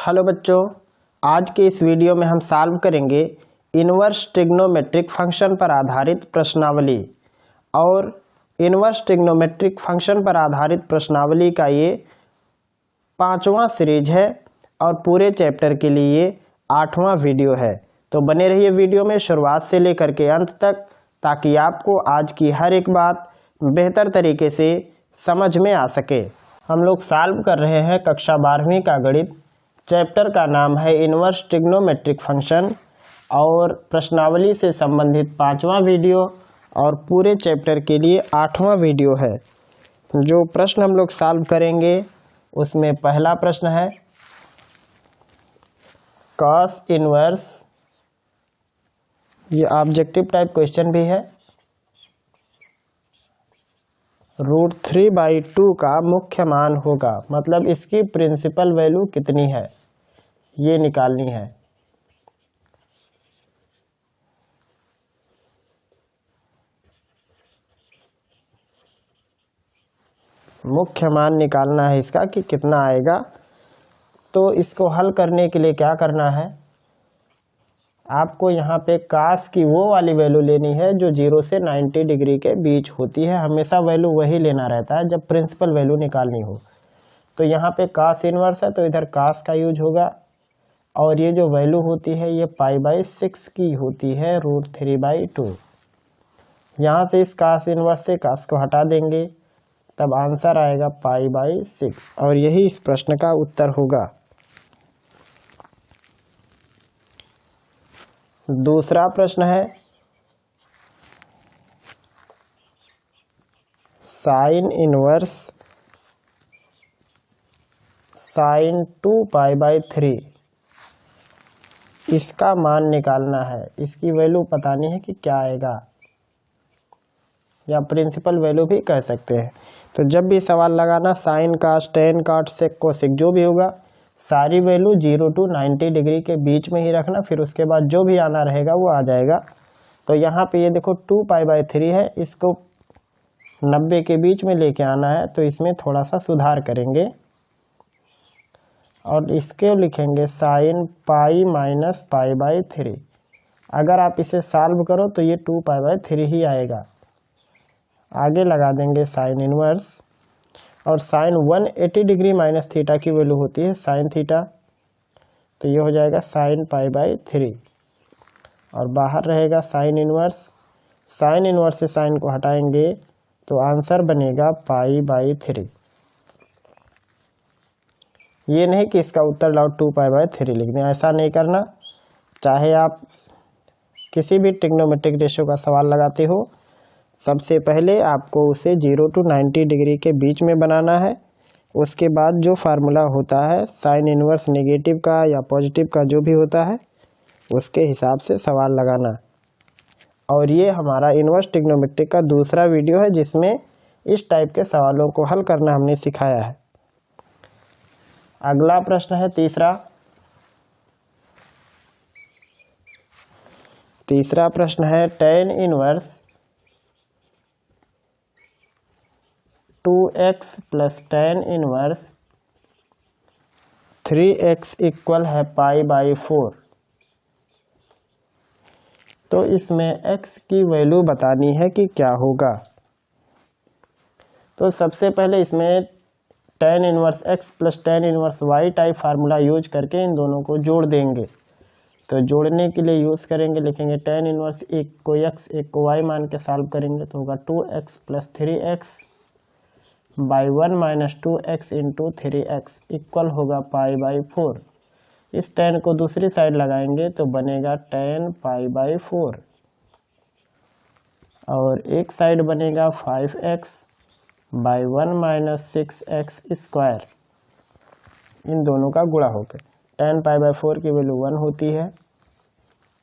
Hello बच्चों, आज के इस वीडियो में हम सॉल्व करेंगे इनवर्स ट्रिग्नोमेट्रिक फंक्शन पर आधारित प्रश्नावली। और इनवर्स ट्रिग्नोमेट्रिक फंक्शन पर आधारित प्रश्नावली का ये 5वां सीरीज है और पूरे चैप्टर के लिए 8वां वीडियो है। तो बने रहिए वीडियो में शुरुआत से लेकर के अंत तक, ताकि आपको आज की हर एक बात बेहतर तरीके से समझ में आ सके। हम लोग सॉल्व कर रहे हैं कक्षा 12वीं का गणित। चैप्टर का नाम है इनवर्स ट्रिग्नोमेट्रिक फंक्शन और प्रश्नावली से संबंधित 5वां वीडियो और पूरे चैप्टर के लिए 8वां वीडियो है। जो प्रश्न हम लोग सॉल्व करेंगे उसमें पहला प्रश्न है कॉस इनवर्स, ये ऑब्जेक्टिव टाइप क्वेश्चन भी है। √3/2 का मुख्य मान होगा, मतलब इसकी प्रिंसिपल वैल्यू कितनी है ये निकालनी है। मुख्य मान निकालना है इसका कि कितना आएगा। तो इसको हल करने के लिए क्या करना है, आपको यहाँ पे कास की वो वाली वैल्यू लेनी है जो 0 से 90 डिग्री के बीच होती है। हमेशा वैल्यू वही लेना रहता है जब प्रिंसिपल वैल्यू निकालनी हो। तो यहाँ पे कास इनवर्स है तो इधर कास का यूज होगा, और ये जो वैल्यू होती है ये π/6 की होती है √3/2। यहाँ से इस कास इनवर्स से कास को हटा देंगे, तब आंसर आएगा π/6, और यही इस प्रश्न का उत्तर होगा। दूसरा प्रश्न है साइन इनवर्स sin 2π/3, इसका मान निकालना है। इसकी वैल्यू पता नहीं है कि क्या आएगा, या प्रिंसिपल वैल्यू भी कह सकते हैं। तो जब भी सवाल लगाना साइन कास टेन काट सेक कोसेक जो भी होगा, सारी वैल्यू 0 to 90 डिग्री के बीच में ही रखना, फिर उसके बाद जो भी आना रहेगा वो आ जाएगा। तो यहाँ पे ये देखो 2π/3 है, इसको 90 के बीच में लेके आना है, तो इसमें थोड़ा सा सुधार करेंगे और इसके लिखेंगे साइन π-π/3। अगर आप इसे सॉल्व करो तो ये 2π/3 ही आएगा। आगे लगा देंगे साइन इनवर्स, और साइन 180 डिग्री माइनस थीटा की वैल्यू होती है साइन थीटा, तो ये हो जाएगा साइन π/3, और बाहर रहेगा साइन इनवर्स। साइन इनवर्स से साइन को हटाएंगे तो आंसर बनेगा π/3। ये नहीं कि इसका उत्तर लाओ 2π/3 लिख दें, ऐसा नहीं करना। चाहे आप किसी भी ट्रिग्नोमेट्रिक रेशियो का सवाल लगाते हो, सबसे पहले आपको उसे 0 to 90 डिग्री के बीच में बनाना है। उसके बाद जो फार्मूला होता है साइन इनवर्स नेगेटिव का या पॉजिटिव का जो भी होता है, उसके हिसाब से सवाल लगाना। और ये हमारा इनवर्स ट्रिग्नोमेट्रिक का दूसरा वीडियो है जिसमें इस टाइप के सवालों को हल करना हमने सिखाया है। अगला प्रश्न है तीसरा प्रश्न है tan inverse 2x plus tan inverse 3x equal है π/4। तो इसमें x की वैल्यू बतानी है कि क्या होगा। तो सबसे पहले इसमें tan inverse x plus tan inverse y type formula use करके इन दोनों को जोड़ देंगे। तो जोड़ने के लिए यूज करेंगे, लिखेंगे tan इनवर्स एक को x एक को y मान के सॉल्व करेंगे तो होगा 2x plus 3x by 1 minus 2x into 3x equal होगा π/4। इस tan को दूसरी साइड लगाएंगे तो बनेगा tan π/4, और एक साइड बनेगा 5x by 1 minus 6x square. इन दोनों का गुणा होकर tan π/4 की वैल्यू 1 होती है,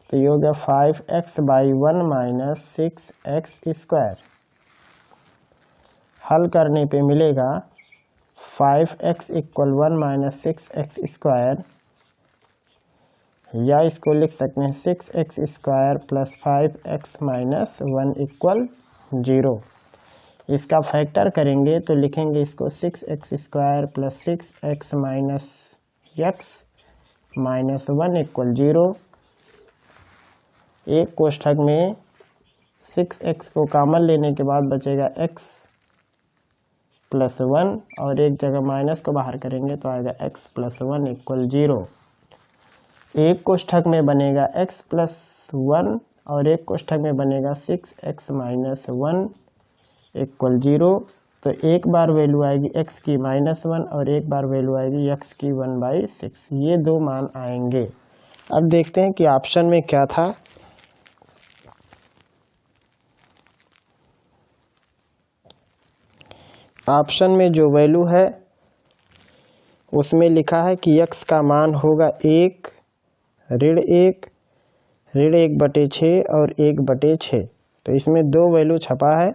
तो ये हो गया 5x by 1 minus 6x square. हल करने पे मिलेगा 5x equal 1 minus 6x square, या इसको लिख सकते हैं 6x square plus 5x minus 1 equal 0। इसका फैक्टर करेंगे तो लिखेंगे इसको 6x square plus 6x minus x -1 equal 0। एक कोष्ठक में 6x को कॉमन लेने के बाद बचेगा x + 1 और एक जगह माइनस को बाहर करेंगे तो आएगा x + 1 इक्वल 0। एक कोष्ठक में बनेगा x + 1 और एक कोष्ठक में बनेगा 6x - 1 इक्वल 0। तो एक बार वैल्यू आएगी x की -1 और एक बार वैल्यू आएगी x की 1/6। ये दो मान आएंगे। अब देखते हैं कि ऑप्शन में क्या था। ऑप्शन में जो वैल्यू है उसमें लिखा है कि x का मान होगा 1 ऋण 1/6 और 1/6। तो इसमें दो वैल्यू छपा है,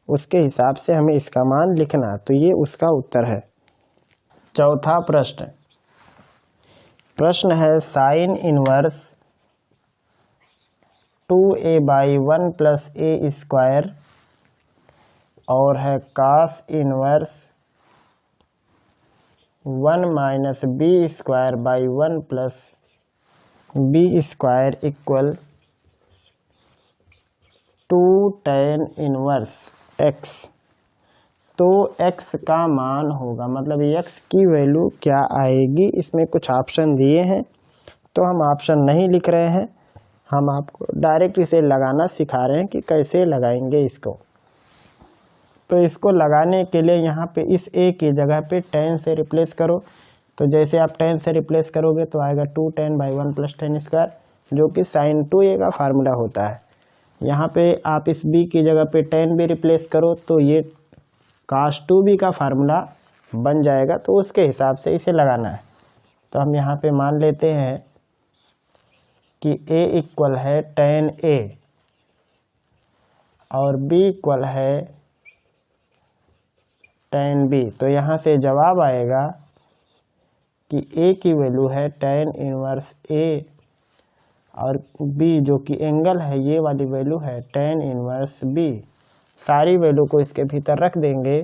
उसके हिसाब से हमें इसका मान लिखना। तो ये उसका उत्तर है। चौथा प्रश्न है साइन इनवर्स 2a/1 + a² और है cos inverse 1 - b² + b² equal 2 tan inverse x। तो x का मान होगा, मतलब x की वैल्यू क्या आएगी। इसमें कुछ ऑप्शन दिए हैं तो हम ऑप्शन नहीं लिख रहे हैं, हम आपको डायरेक्ट इसे लगाना सिखा रहे हैं कि कैसे लगाएंगे इसको। तो इसको लगाने के लिए यहाँ पे इस a की जगह पे tan से रिप्लेस करो। तो जैसे आप tan से रिप्लेस करोगे तो आएगा 2 tan/1 + tan², जो कि sin 2a का फार्मूला होता है। यहाँ पे आप इस b की जगह पे tan भी रिप्लेस करो तो ये cos 2b का फार्मूला बन जाएगा। तो उसके हिसाब से इसे लगाना है। तो हम यहाँ पे मान लेते हैं कि a इक्वल है tan a और b इक्वल है tan b। तो यहाँ से जवाब आएगा कि a की वैल्यू है tan इनवर्स a और b जो कि एंगल है ये वाली वैल्यू है tan इनवर्स b। सारी वैल्यू को इसके भीतर रख देंगे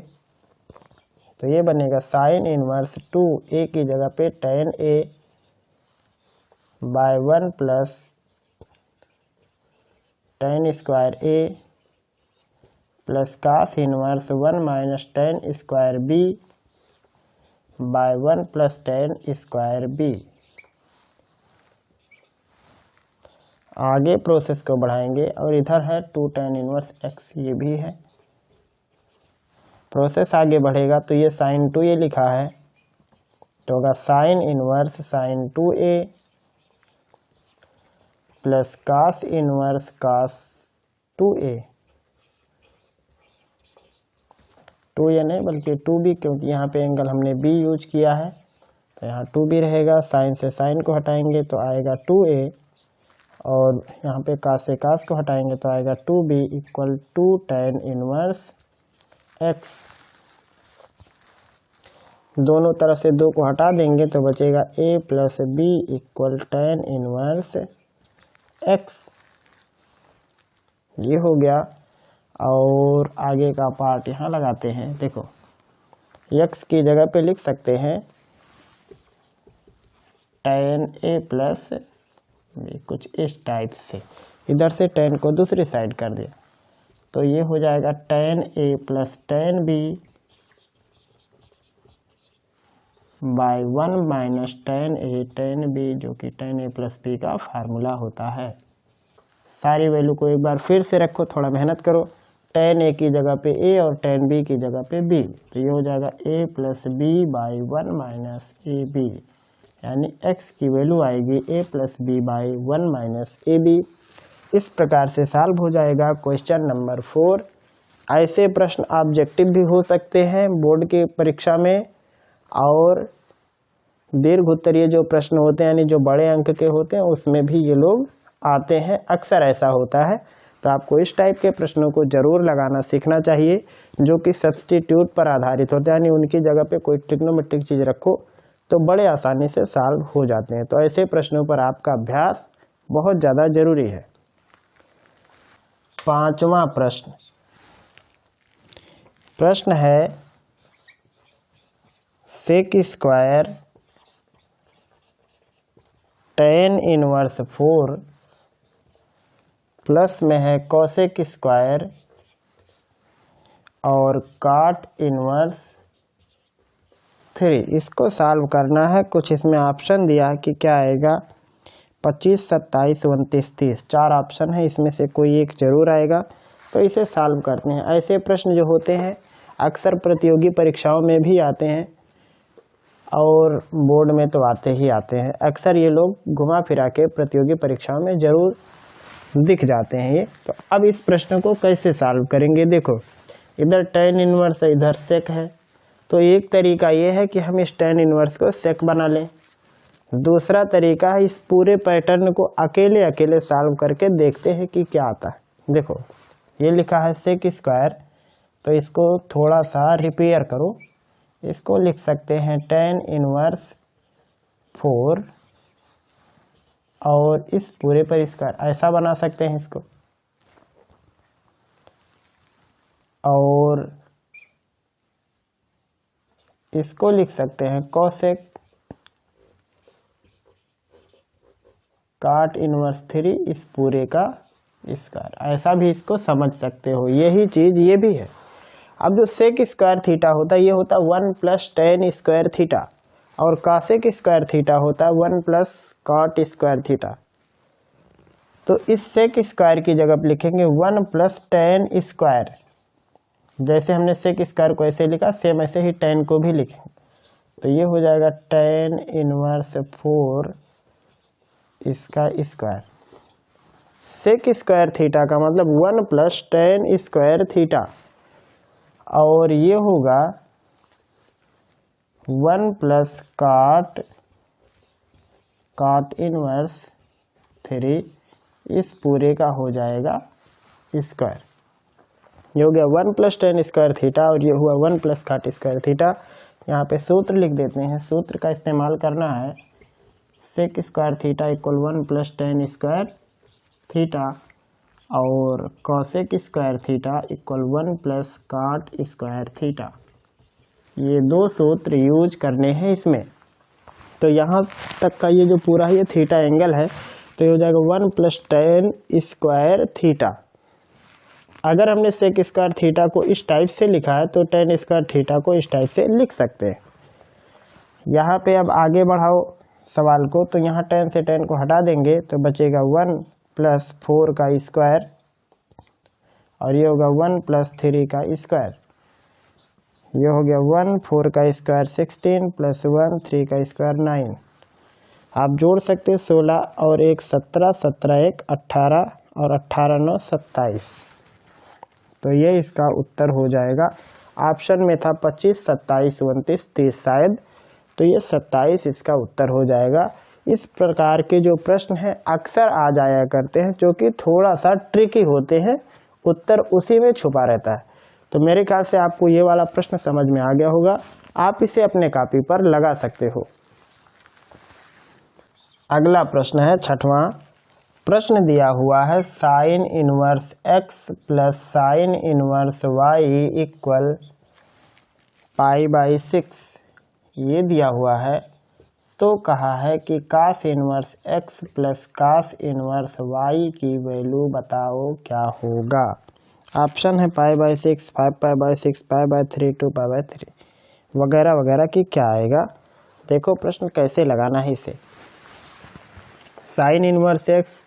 तो ये बनेगा साइन इनवर्स 2a की जगह पे tan a/1 + tan² a + cos inverse 1 - tan² b/1 + tan² b। आगे प्रोसेस को बढ़ाएंगे और इधर है 2 tan इनवर्स x, ये भी है। प्रोसेस आगे बढ़ेगा तो ये sin 2a लिखा है तो होगा sine inverse sin 2a + cos inverse cos 2a। 2a नहीं बल्कि 2b, क्योंकि यहाँ पे एंगल हमने b यूज किया है तो यहाँ 2b रहेगा। साइन से साइन को हटाएंगे तो आएगा 2a और यहाँ पे cos से cos को हटाएंगे तो आएगा 2b equal 2 tan inverse x। दोनों तरफ से 2 को हटा देंगे तो बचेगा a + b equal tan inverse x। ये हो गया। और आगे का पार्ट यहाँ लगाते हैं। देखो x की जगह पे लिख सकते हैं tan a + कुछ इस टाइप से, इधर से tan को दूसरी साइड कर दिया तो ये हो जाएगा tan a + tan b /1 - tan b, जो कि tan a + b का फार्मूला होता है। सारी वैल्यू को एक बार फिर से रखो, थोड़ा मेहनत करो। tan a की जगह पे a और tan b की जगह पे b, तो ये हो जाएगा a + b/1 - ab, यानी x की वैल्यू आएगी a + b/1 - ab। इस प्रकार से सॉल्व हो जाएगा क्वेश्चन नंबर 4। ऐसे प्रश्न ऑब्जेक्टिव भी हो सकते हैं बोर्ड के परीक्षा में, और दीर्घ उत्तरीय जो प्रश्न होते हैं यानी जो बड़े अंक के होते हैं उसमें भी ये लोग आते हैं, अक्सर ऐसा होता है। तो आपको इस टाइप के प्रश्नों को जरूर लगाना सीखना चाहिए जो कि सब्स्टिट्यूट पर आधारित होते हैं, यानी उनकी जगह पे कोई ट्रिग्नोमेट्रिक चीज़ रखो तो बड़े आसानी से सॉल्व हो जाते हैं। तो ऐसे प्रश्नों पर आपका अभ्यास बहुत ज़्यादा जरूरी है। पांचवा प्रश्न है sec² tan इनवर्स 4 प्लस में है कोसेक स्क्वायर और cot इनवर्स 3। इसको सॉल्व करना है। कुछ इसमें ऑप्शन दिया है कि क्या आएगा, 25, 27, 29, 30, 4 ऑप्शन है, इसमें से कोई एक जरूर आएगा। तो इसे सॉल्व करते हैं। ऐसे प्रश्न जो होते हैं अक्सर प्रतियोगी परीक्षाओं में भी आते हैं और बोर्ड में तो आते ही आते हैं। अक्सर ये लोग घुमा फिरा के प्रतियोगी परीक्षाओं में जरूर दिख जाते हैं ये। तो अब इस प्रश्न को कैसे सॉल्व करेंगे, देखो इधर tan इनवर्स है, इधर सेक है। तो एक तरीका ये है कि हम इस tan इनवर्स को सेक बना लें। दूसरा तरीका है इस पूरे पैटर्न को अकेले अकेले सॉल्व करके देखते हैं कि क्या आता है। देखो ये लिखा है सेक स्क्वायर, तो इसको थोड़ा सा रिपेयर करो। इसको लिख सकते हैं tan इनवर्स 4 और इस पूरे पर स्क्वायर, ऐसा बना सकते हैं इसको। और इसको लिख सकते हैं कोसेक cot इनवर्स 3 इस पूरे का स्क्वायर, ऐसा भी इसको समझ सकते हो। यही चीज ये भी है। अब जो सेक स्क्वायर थीटा होता है ये होता है 1 प्लस tan स्क्वायर थीटा और कासेक स्क्वायर थीटा होता है 1 प्लस cot स्क्वायर थीटा। तो इस सेक स्क्वायर की जगह पर लिखेंगे 1 प्लस tan स्क्वायर। जैसे हमने सेक स्क्वायर को ऐसे लिखा सेम ऐसे ही tan को भी लिखेंगे। तो ये हो जाएगा tan इनवर्स 4 इसका स्क्वायर। सेक स्क्वायर थीटा का मतलब 1 प्लस tan स्क्वायर थीटा और ये होगा 1 प्लस cot इनवर्स 3 इस पूरे का हो जाएगा स्क्वायर। ये हो गया 1 प्लस tan स्क्वायर थीटा और ये हुआ 1 प्लस cot स्क्वायर थीटा। यहाँ पे सूत्र लिख देते हैं। सूत्र का इस्तेमाल करना है sec square theta equal 1 plus tan square theta और cosec square theta equal 1 plus cot square theta. ये दो सूत्र यूज करने हैं इसमें। तो यहाँ तक का ये जो पूरा ये थीटा एंगल है तो ये हो जाएगा 1 प्लस tan स्क्वायर थीटा। अगर हमने सेक स्क्वायर थीटा को इस टाइप से लिखा है तो tan स्क्वायर थीटा को इस टाइप से लिख सकते हैं। यहाँ पे अब आगे बढ़ाओ सवाल को, तो यहाँ tan से tan को हटा देंगे तो बचेगा 1 प्लस 4 का स्क्वायर और ये होगा 1 प्लस 3 का स्क्वायर। ये हो गया 1 4 का स्क्वायर 16 प्लस 1 3 का स्क्वायर 9। आप जोड़ सकते हैं 16 और 1 17, 17 1 18 और 18 9 27। तो ये इसका उत्तर हो जाएगा। ऑप्शन में था 25, 27, 29, 30 शायद, तो ये 27 इसका उत्तर हो जाएगा। इस प्रकार के जो प्रश्न हैं अक्सर आ जाया करते हैं जो कि थोड़ा सा ट्रिकी होते हैं, उत्तर उसी में छुपा रहता है। तो मेरे ख्याल से आपको ये वाला प्रश्न समझ में आ गया होगा। आप इसे अपने कॉपी पर लगा सकते हो। अगला प्रश्न है 6वां। प्रश्न दिया हुआ है sine inverse x plus sine inverse y equal π/6 ये दिया हुआ है। तो कहा है कि cos inverse x plus cos inverse y की वैल्यू बताओ क्या होगा। ऑप्शन है π/6, 5π/6, π/3, 2π/3 वगैरह वगैरह की क्या आएगा। देखो प्रश्न कैसे लगाना है इसे। साइन इनवर्स x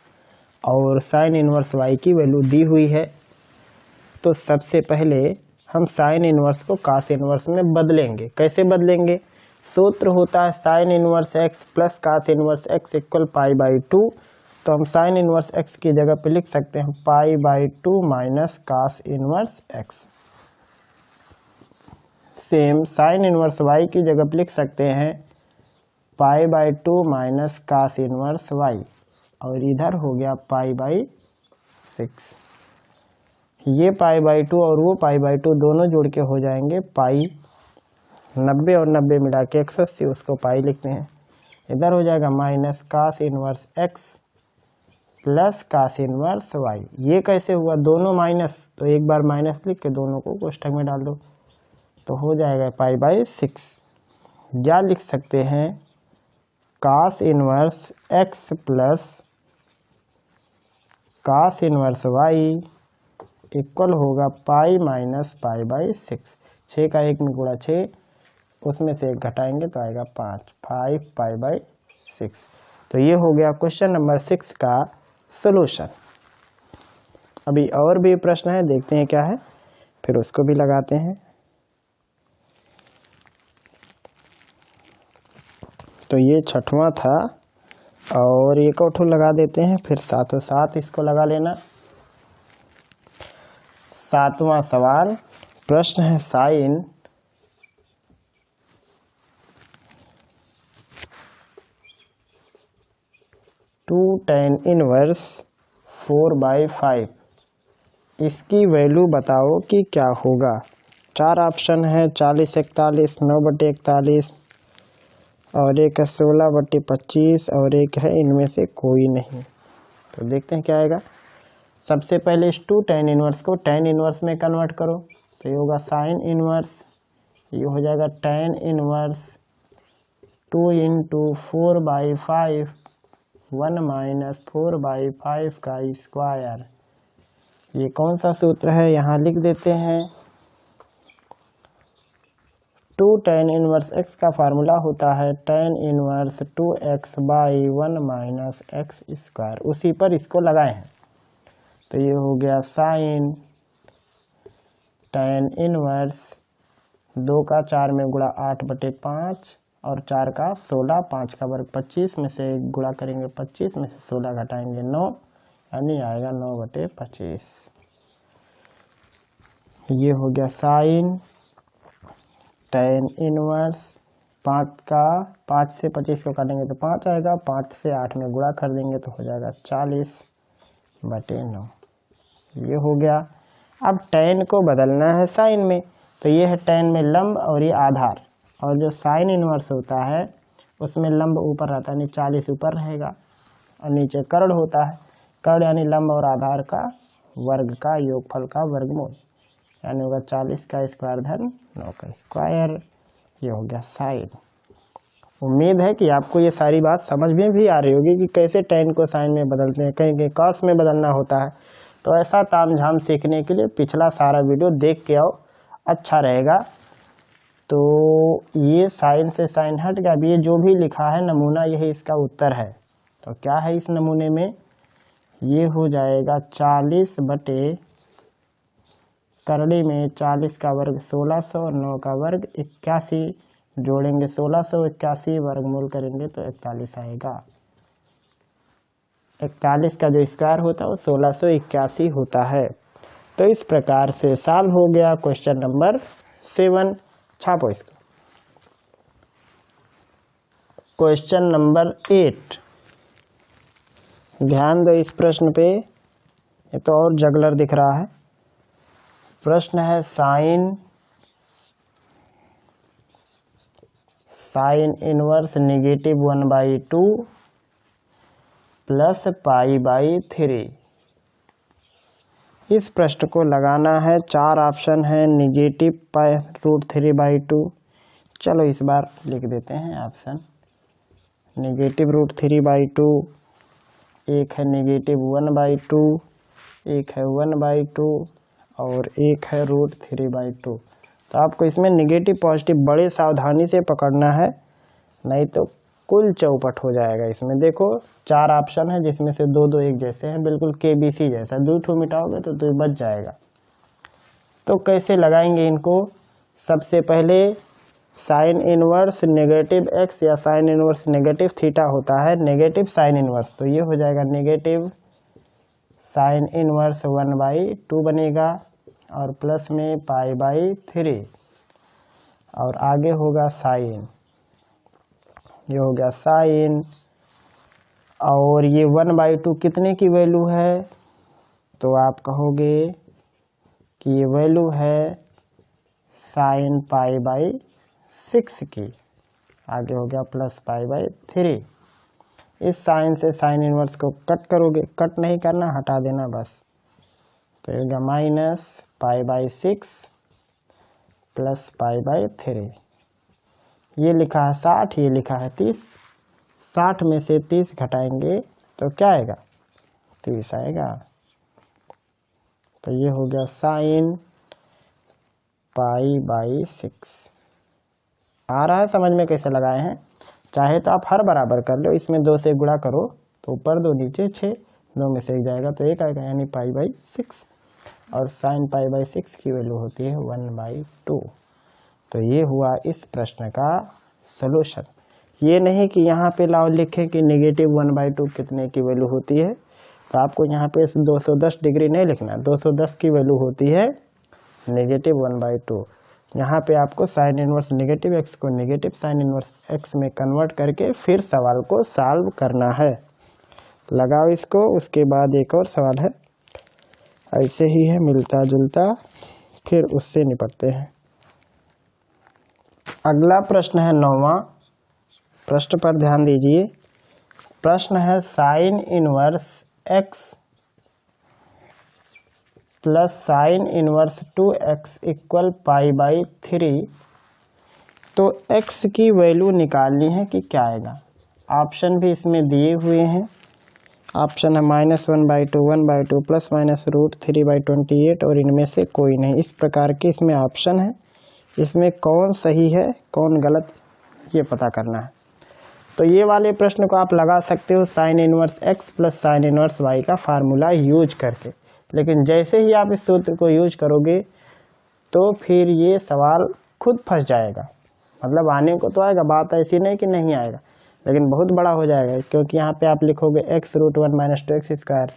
और साइन इनवर्स y की वैल्यू दी हुई है। तो सबसे पहले हम साइन इनवर्स को कास इनवर्स में बदलेंगे। कैसे बदलेंगे, सूत्र होता है sine inverse x plus cos inverse x equal π/2। तो हम साइन इनवर्स x की जगह पे लिख सकते हैं π/2 minus cos inverse x। Same sine inverse y की जगह पे लिख सकते हैं π/2 माइनस कास इनवर्स y और इधर हो गया π/6। ये π/2 और वो π/2 दोनों जोड़ के हो जाएंगे पाई। 90 और 90 मिला के 180, उसको पाई लिखते हैं। इधर हो जाएगा minus cos inverse x plus cos inverse y। ये कैसे हुआ, दोनों माइनस, तो एक बार माइनस लिख के दोनों को कोष्ठक में डाल दो तो हो जाएगा π/6। या लिख सकते हैं cos inverse x plus cos inverse y equal होगा पाई माइनस पाई बाई 6। 6 का 1 में गुणा 6, उसमें से 1 घटाएंगे तो आएगा 5 पाई बाई 6। तो ये हो गया क्वेश्चन नंबर 6 का सलूशन। अभी और भी प्रश्न है, देखते हैं क्या है, फिर उसको भी लगाते हैं। तो ये 6वां था और एक और लगा देते हैं, फिर साथों साथ इसको लगा लेना। 7वां सवाल, प्रश्न है साइन 2 tan इनवर्स 4/5, इसकी वैल्यू बताओ कि क्या होगा। 4 ऑप्शन है, 40, 41, 9/41 और एक है 16/25 और एक है इनमें से कोई नहीं। तो देखते हैं क्या आएगा। सबसे पहले इस 2 tan इनवर्स को tan इनवर्स में कन्वर्ट करो, तो ये होगा साइन इनवर्स, ये हो जाएगा tan इनवर्स 2 × 4/5 1 माइनस 4/5 का स्क्वायर। ये कौन सा सूत्र है, यहाँ लिख देते हैं। 2 tan इनवर्स x का फार्मूला होता है tan inverse 2x/1 minus x square, उसी पर इसको लगाए हैं। तो ये हो गया साइन tan इनवर्स 2 का 4 में गुणा 8/5 और 4 का 16, 5 का वर्ग 25 में से गुणा करेंगे 25 में से 16 घटाएंगे 9, यानी आएगा 9/25। ये हो गया साइन tan इनवर्स 5 से 25 को काटेंगे तो 5 आएगा, 5 से 8 में गुणा कर देंगे तो हो जाएगा 40/9। ये हो गया। अब tan को बदलना है साइन में, तो ये है tan में लंब और ये आधार, और जो साइन इनवर्स होता है उसमें लंब ऊपर रहता है, यानी 40 ऊपर रहेगा और नीचे कर्ण होता है। कर्ण यानी लंब और आधार का वर्ग का योगफल का वर्गमूल, यानी होगा 40 का स्क्वायर धन 9 का स्क्वायर। ये हो गया साइन। उम्मीद है कि आपको ये सारी बात समझ में भी आ रही होगी कि कैसे tan को साइन में बदलते हैं, कहीं कहीं cos में बदलना होता है। तो ऐसा तामझाम सीखने के लिए पिछला सारा वीडियो देख के आओ, अच्छा रहेगा। तो ये साइन से साइन हट गया। अब ये जो भी लिखा है नमूना, यही इसका उत्तर है। तो क्या है इस नमूने में, ये हो जाएगा 40 बटे करड़ी में 40 का वर्ग 1600 और 9 का वर्ग 81, जोड़ेंगे 1681 वर्गमूल करेंगे तो 41 आएगा। 41 का जो स्क्वायर होता है वो 1681 होता है। तो इस प्रकार से सॉल्व हो गया क्वेश्चन नंबर 7। छापो इसको। क्वेश्चन नंबर 8, ध्यान दो इस प्रश्न पे, ये तो और जगलर दिख रहा है। प्रश्न है साइन इनवर्स -1/2 प्लस π/3। इस प्रश्न को लगाना है। 4 ऑप्शन है, -√3/2। चलो इस बार लिख देते हैं ऑप्शन। -√3/2, एक है -1/2, एक है 1/2 और एक है √3/2। तो आपको इसमें नेगेटिव पॉजिटिव बड़े सावधानी से पकड़ना है, नहीं तो कुल चौपट हो जाएगा। इसमें देखो 4 ऑप्शन है, जिसमें से 2 एक जैसे हैं, बिल्कुल KBC जैसा। 2 मिटाओगे तो 2 बच जाएगा। तो कैसे लगाएंगे इनको। सबसे पहले साइन इनवर्स -x या साइन इनवर्स नेगेटिव थीटा होता है, नेगेटिव साइन इनवर्स। तो ये हो जाएगा नेगेटिव साइन इनवर्स 1/2 बनेगा और प्लस में π/3 और आगे होगा साइन। ये हो गया साइन, और ये 1/2 कितने की वैल्यू है, तो आप कहोगे कि ये वैल्यू है साइन π/6 की। आगे हो गया प्लस π/3। इस साइन से साइन इनवर्स को कट करोगे, कट नहीं करना, हटा देना बस। तो ये होगा माइनस π/6 प्लस π/3। ये लिखा है 60, ये लिखा है 30। 60 में से 30 घटाएंगे तो क्या आएगा, 30 आएगा। तो ये हो गया sin π/6। आ रहा है समझ में कैसे लगाए हैं। चाहे तो आप हर बराबर कर लो, इसमें 2 से गुणा करो तो ऊपर 2 नीचे 6, 2 में से 1 जाएगा तो 1 आएगा, यानी π/6। और sin π/6 की वैल्यू होती है 1/2। तो ये हुआ इस प्रश्न का सलूशन। ये नहीं कि यहाँ पे लाओ लिखें कि -1/2 कितने की वैल्यू होती है, तो आपको यहाँ पे 210 डिग्री नहीं लिखना, 210 की वैल्यू होती है -1/2। यहाँ पे आपको साइन इनवर्स नेगेटिव एक्स को नेगेटिव साइन इनवर्स एक्स में कन्वर्ट करके फिर सवाल को सॉल्व करना है। लगाओ इसको, उसके बाद एक और सवाल है, ऐसे ही है मिलता जुलता, फिर उससे निपटते हैं। अगला प्रश्न है 9वां। प्रश्न पर ध्यान दीजिए। प्रश्न है sine inverse x plus sine inverse 2x equal π/3। तो x की वैल्यू निकालनी है कि क्या आएगा। ऑप्शन भी इसमें दिए हुए हैं। ऑप्शन है -1/2, 1/2 प्लस माइनस √3/28 और इनमें से कोई नहीं। इस प्रकार के इसमें ऑप्शन है, इसमें कौन सही है कौन गलत ये पता करना है। तो ये वाले प्रश्न को आप लगा सकते हो sign inverse x plus sine inverse y का फार्मूला यूज करके, लेकिन जैसे ही आप इस सूत्र को यूज करोगे तो फिर ये सवाल खुद फंस जाएगा। मतलब आने को तो आएगा, बात ऐसी नहीं कि नहीं आएगा, लेकिन बहुत बड़ा हो जाएगा, क्योंकि यहाँ पे आप लिखोगे x √1 - 2x²,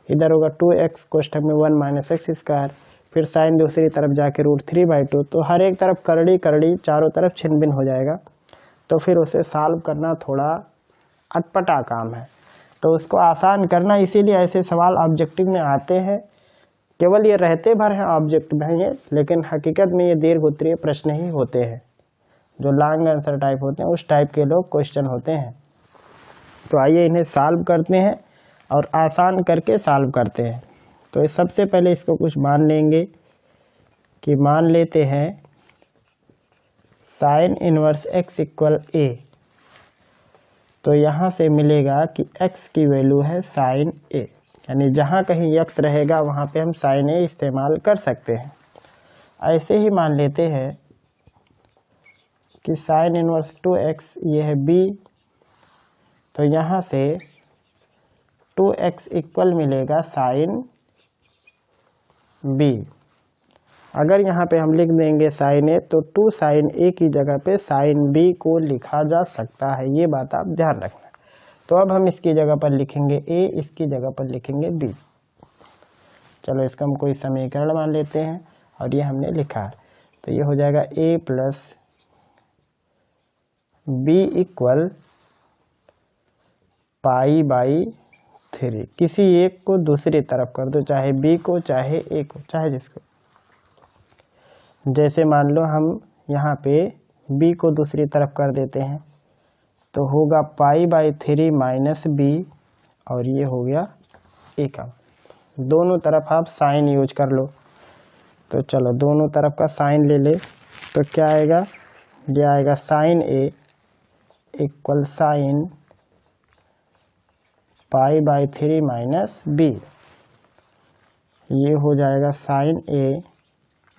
इधर होगा 2x कोष्ठक में 1 - x², फिर साइन दूसरी तरफ जाके √3/2। तो हर एक तरफ करड़ी करड़ी चारों तरफ छिन-भिन हो जाएगा, तो फिर उसे सॉल्व करना थोड़ा अटपटा काम है। तो उसको आसान करना, इसीलिए ऐसे सवाल ऑब्जेक्टिव में आते हैं। केवल ये रहते भर हैं ऑब्जेक्टिव में ये, लेकिन हकीकत में ये दीर्घ-उत्तरीय प्रश्न ही होते हैं। जो लॉन्ग आंसर टाइप होते हैं उस टाइप के लोग क्वेश्चन होते हैं। तो आइए इन्हें सॉल्व करते हैं और आसान करके सॉल्व करते हैं। तो सबसे पहले इसको कुछ मान लेंगे कि मान लेते हैं sign inverse x equal a। तो यहाँ से मिलेगा कि x की वैल्यू है साइन a, यानी जहाँ कहीं x रहेगा वहाँ पे हम साइन a इस्तेमाल कर सकते हैं। ऐसे ही मान लेते हैं कि साइन इनवर्स 2x ये है b, तो यहाँ से 2x इक्वल मिलेगा साइन b। अगर यहाँ पे हम लिख देंगे साइन a तो 2 साइन a की जगह पे साइन b को लिखा जा सकता है, ये बात आप ध्यान रखना। तो अब हम इसकी जगह पर लिखेंगे a, इसकी जगह पर लिखेंगे b। चलो इसका हम कोई समीकरण मान लेते हैं और ये हमने लिखा है, तो ये हो जाएगा a प्लस b इक्वल π/3। किसी एक को दूसरी तरफ कर दो, चाहे b को चाहे a को, चाहे जिसको। जैसे मान लो हम यहाँ पे b को दूसरी तरफ कर देते हैं तो होगा π/3 माइनस b, और ये हो गया a का। दोनों तरफ आप साइन यूज कर लो। तो चलो दोनों तरफ का साइन ले ले, तो क्या आएगा, ये आएगा sine a equal sine π/3 minus b। ये हो जाएगा साइन a,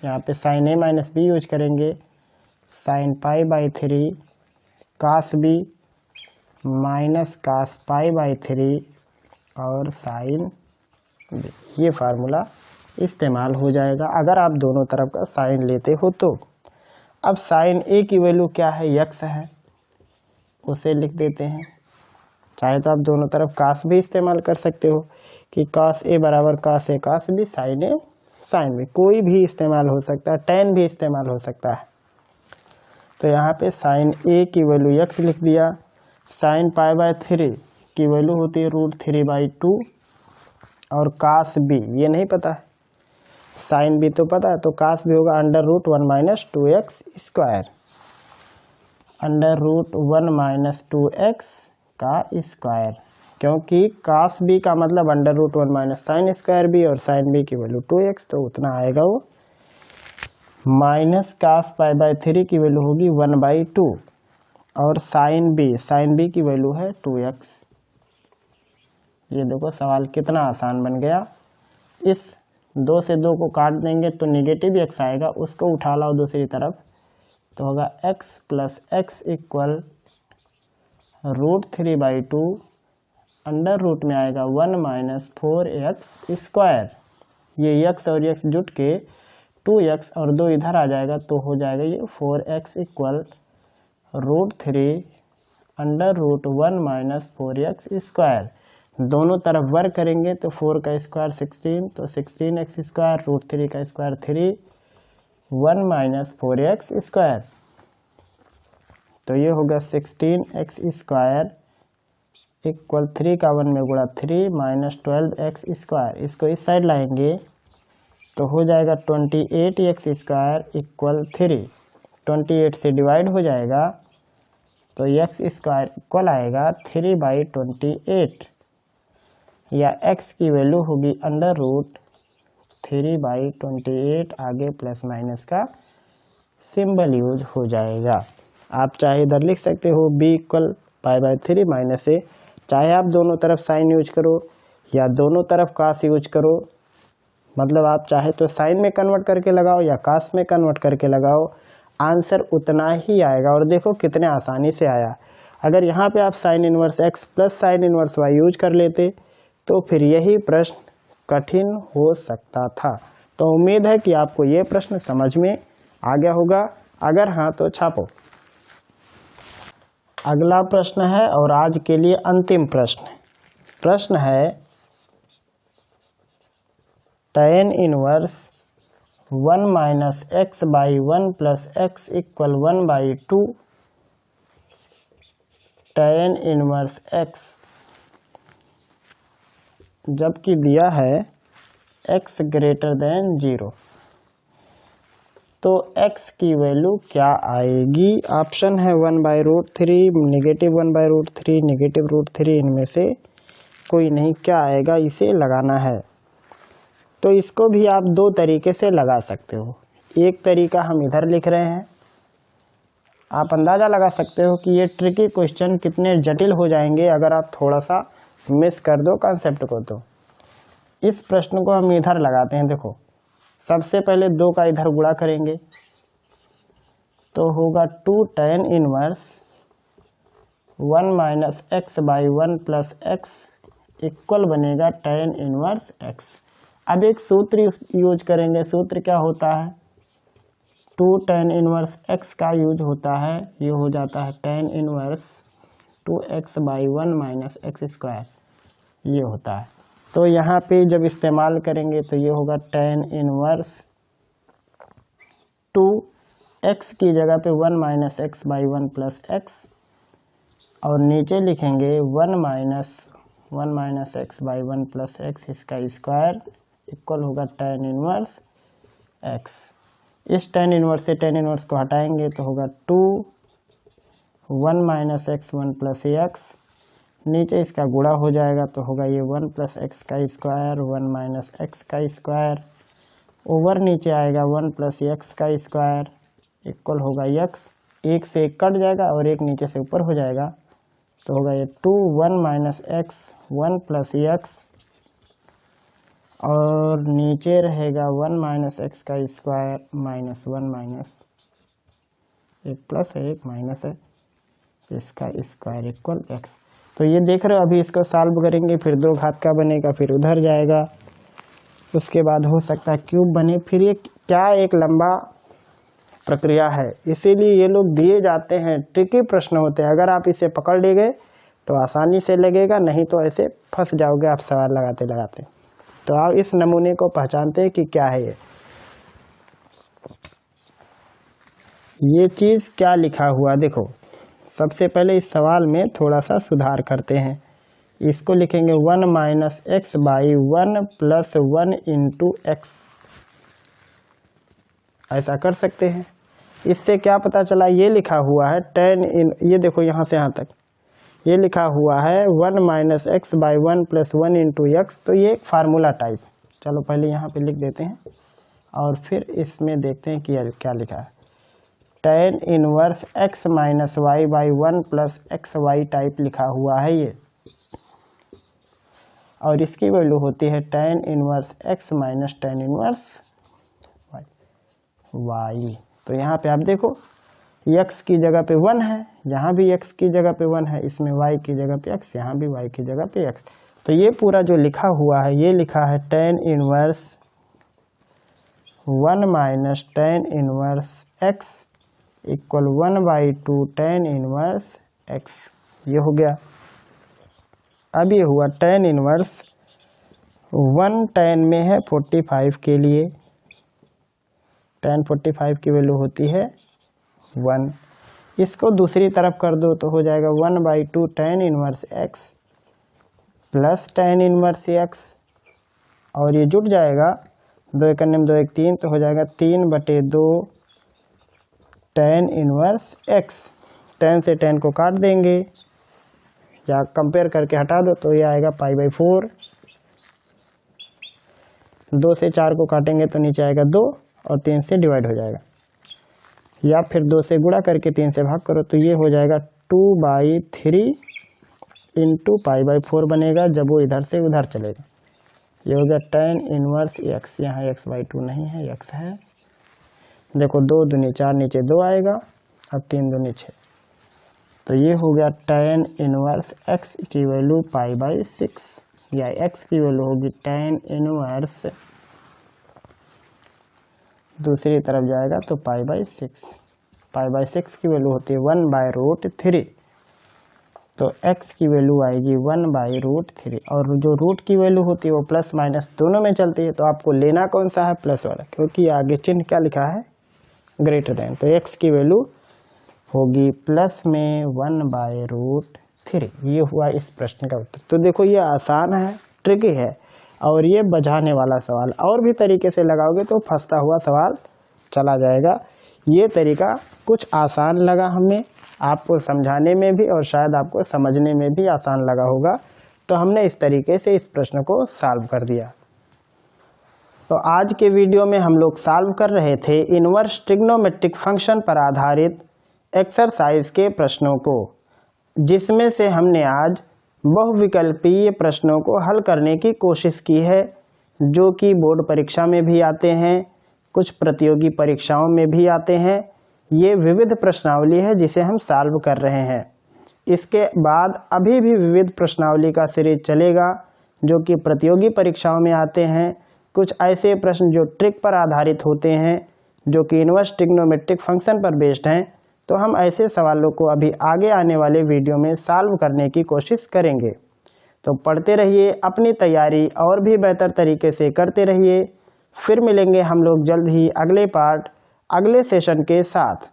यहाँ पे sine a minus b use करेंगे, sine π/3 cos b minus cos π/3 और साइन b। ये फार्मूला इस्तेमाल हो जाएगा अगर आप दोनों तरफ का साइन लेते हो तो। अब साइन a की वैल्यू क्या है, x है, उसे लिख देते हैं। चाहे तो आप दोनों तरफ कास भी इस्तेमाल कर सकते हो कि कास a बराबर cos a cos b, sine a sine b, कोई भी इस्तेमाल हो सकता है, tan भी इस्तेमाल हो सकता है। तो यहाँ पे साइन a की वैल्यू x लिख दिया, साइन π/3 की वैल्यू होती है √3/2 और कास b ये नहीं पता है, साइन b तो पता है, तो कास b होगा √1 - 2x², √1 - 2x का स्क्वायर, क्योंकि कास b का मतलब √1 - साइन स्क्वायर b और साइन b की वैल्यू 2x, तो उतना आएगा वो। माइनस कास π/3 की वैल्यू होगी 1/2, और साइन बी की वैल्यू है 2x। ये देखो सवाल कितना आसान बन गया। इस 2 से 2 को काट देंगे तो नेगेटिव x आएगा, उसको उठा लाओ दूसरी तरफ तो होगा x plus x equal √3/2 under root में आएगा 1 माइनस 4x स्क्वायर। ये x और x जुट के 2x और 2 इधर आ जाएगा तो हो जाएगा ये 4x equal √3 under root 1 minus 4x square. दोनों तरफ वर्क करेंगे तो 4 का स्क्वायर 16, तो 16x स्क्वायर √3 का स्क्वायर 3 1 माइनस 4x स्क्वायर। तो ये होगा 16x स्क्वायर इक्वल 3 का 1 में गुणा 3 माइनस 12x स्क्वायर। इसको इस साइड लाएंगे तो हो जाएगा 28x स्क्वायर इक्वल 3। 28 से डिवाइड हो जाएगा तो x स्क्वायर इक्वल आएगा 3/28 या x की वैल्यू होगी अंडर रूट 3/28। आगे प्लस माइनस का सिंबल यूज हो जाएगा। आप चाहे इधर लिख सकते हो b इक्वल π/3 माइनस a, चाहे आप दोनों तरफ साइन यूज करो या दोनों तरफ कास यूज करो, मतलब आप चाहे तो साइन में कन्वर्ट करके लगाओ या कास में कन्वर्ट करके लगाओ, आंसर उतना ही आएगा। और देखो कितने आसानी से आया। अगर यहाँ पे आप sign inverse x plus sine inverse y use कर लेते तो फिर यही प्रश्न कठिन हो सकता था। तो उम्मीद है कि आपको ये प्रश्न समझ में आ गया होगा। अगर हाँ तो छापो। अगला प्रश्न है और आज के लिए अंतिम प्रश्न है tan inverse 1 minus x/1 plus x equal 1/2 tan inverse x, जबकि दिया है x ग्रेटर देन 0, तो x की वैल्यू क्या आएगी? ऑप्शन है 1/√3, नेगेटिव 1/√3, नेगेटिव √3, इनमें से कोई नहीं। क्या आएगा इसे लगाना है। तो इसको भी आप 2 तरीके से लगा सकते हो। एक तरीका हम इधर लिख रहे हैं। आप अंदाज़ा लगा सकते हो कि ये ट्रिकी क्वेश्चन कितने जटिल हो जाएंगे अगर आप थोड़ा सा मिस कर दो कंसेप्ट को। तो इस प्रश्न को हम इधर लगाते हैं। देखो सबसे पहले 2 का इधर गुणा करेंगे तो होगा 2 tan inverse 1 minus x/1 plus x equal बनेगा tan इनवर्स x। अब एक सूत्र यूज करेंगे। सूत्र क्या होता है? 2 tan इनवर्स x का यूज होता है, ये हो जाता है tan inverse 2x/1 minus x square, ये होता है। तो यहाँ पे जब इस्तेमाल करेंगे तो ये होगा tan इनवर्स 2x की जगह पे 1 माइनस x/1 प्लस x, और नीचे लिखेंगे 1 माइनस x/1 प्लस x इसका स्क्वायर इक्वल होगा tan इनवर्स x। इस tan इनवर्स से tan इनवर्स को हटाएंगे तो होगा 2 1 माइनस x1 प्लस x, नीचे इसका गुणा हो जाएगा तो होगा ये 1 प्लस x का स्क्वायर 1 माइनस x का स्क्वायर, ओवर नीचे आएगा 1 प्लस x का स्क्वायर इक्वल होगा x। एक से एक कट जाएगा और एक नीचे से ऊपर हो जाएगा तो होगा ये 2 1 माइनस x 1 प्लस x, और नीचे रहेगा 1 माइनस x का स्क्वायर माइनस 1 माइनस एक प्लस है एक माइनस है इसका स्क्वायर इक्वल x। तो ये देख रहे हो। अभी इसको सॉल्व करेंगे फिर 2 घात का बनेगा, फिर उधर जाएगा, उसके बाद हो सकता है क्यूब बने। फिर ये क्या एक लंबा प्रक्रिया है, इसीलिए ये लोग दिए जाते हैं, ट्रिकी प्रश्न होते हैं। अगर आप इसे पकड़ ले गए तो आसानी से लगेगा, नहीं तो ऐसे फंस जाओगे आप सवाल लगाते लगाते। तो आप इस नमूने को पहचानते हैं कि क्या है ये चीज़ क्या लिखा हुआ। देखो सबसे पहले इस सवाल में थोड़ा सा सुधार करते हैं। इसको लिखेंगे 1 minus x/1 plus 1 into x, ऐसा कर सकते हैं। इससे क्या पता चला, ये लिखा हुआ है tan इन, ये देखो यहाँ से यहाँ तक ये लिखा हुआ है 1 minus x/1 plus 1 into x, तो ये एक फार्मूला टाइप। चलो पहले यहाँ पे लिख देते हैं और फिर इसमें देखते हैं कि क्या लिखा है। tan inverse x minus y by 1 plus x y type लिखा हुआ है ये, और इसकी वैल्यू होती है tan inverse x minus tan inverse y। तो यहाँ पे आप देखो x की जगह पे 1 है, यहाँ भी x की जगह पे 1 है, इसमें y की जगह पे x, यहाँ भी y की जगह पे x। तो ये पूरा जो लिखा हुआ है ये लिखा है tan inverse 1 minus tan inverse x equal 1/2 tan inverse x, ये हो गया। अब ये हुआ tan इनवर्स 1 tan में है 45 के लिए, tan 45 की वैल्यू होती है 1। इसको दूसरी तरफ कर दो तो हो जाएगा 1/2 tan inverse x plus tan inverse x, और ये जुट जाएगा 2 1 2 1 3, तो हो जाएगा 3/2 tan इनवर्स x। tan से tan को काट देंगे या कंपेयर करके हटा दो तो ये आएगा π/4। 2 से 4 को काटेंगे तो नीचे आएगा 2 और 3 से डिवाइड हो जाएगा, या फिर 2 से गुणा करके 3 से भाग करो तो ये हो जाएगा 2/3 इंटू π/4 बनेगा जब वो इधर से उधर चलेगा। ये हो गया tan इनवर्स x, यहाँ x/2 नहीं है, x है। देखो 2 दूनी 4, नीचे 2 आएगा, अब 3 दूनी 6, तो ये हो गया tan इनवर्स x की वैल्यू π/6, या x की वैल्यू होगी tan इनवर्स, दूसरी तरफ जाएगा तो π/6। π/6 की वैल्यू होती है 1/√3, तो x की वैल्यू आएगी 1/√3, और जो रूट की वैल्यू होती है वो प्लस माइनस दोनों में चलती है, तो आपको लेना कौन सा है, प्लस वाला, क्योंकि आगे चिन्ह क्या लिखा है, ग्रेटर देन। तो x की वैल्यू होगी प्लस में 1/√3। ये हुआ इस प्रश्न का उत्तर। तो देखो ये आसान है, ट्रिकी है, और ये बझाने वाला सवाल, और भी तरीके से लगाओगे तो फंसता हुआ सवाल चला जाएगा। ये तरीका कुछ आसान लगा हमें, आपको समझाने में भी और शायद आपको समझने में भी आसान लगा होगा, तो हमने इस तरीके से इस प्रश्न को सॉल्व कर दिया। तो आज के वीडियो में हम लोग सॉल्व कर रहे थे इनवर्स ट्रिग्नोमेट्रिक फंक्शन पर आधारित एक्सरसाइज के प्रश्नों को, जिसमें से हमने आज बहुविकल्पीय प्रश्नों को हल करने की कोशिश की है, जो कि बोर्ड परीक्षा में भी आते हैं, कुछ प्रतियोगी परीक्षाओं में भी आते हैं। ये विविध प्रश्नावली है जिसे हम सॉल्व कर रहे हैं। इसके बाद अभी भी विविध प्रश्नावली का सीरीज चलेगा जो कि प्रतियोगी परीक्षाओं में आते हैं। कुछ ऐसे प्रश्न जो ट्रिक पर आधारित होते हैं, जो कि इनवर्स ट्रिग्नोमेट्रिक फंक्शन पर बेस्ड हैं, तो हम ऐसे सवालों को अभी आगे आने वाले वीडियो में सॉल्व करने की कोशिश करेंगे। तो पढ़ते रहिए, अपनी तैयारी और भी बेहतर तरीके से करते रहिए। फिर मिलेंगे हम लोग जल्द ही अगले पार्ट, अगले सेशन के साथ।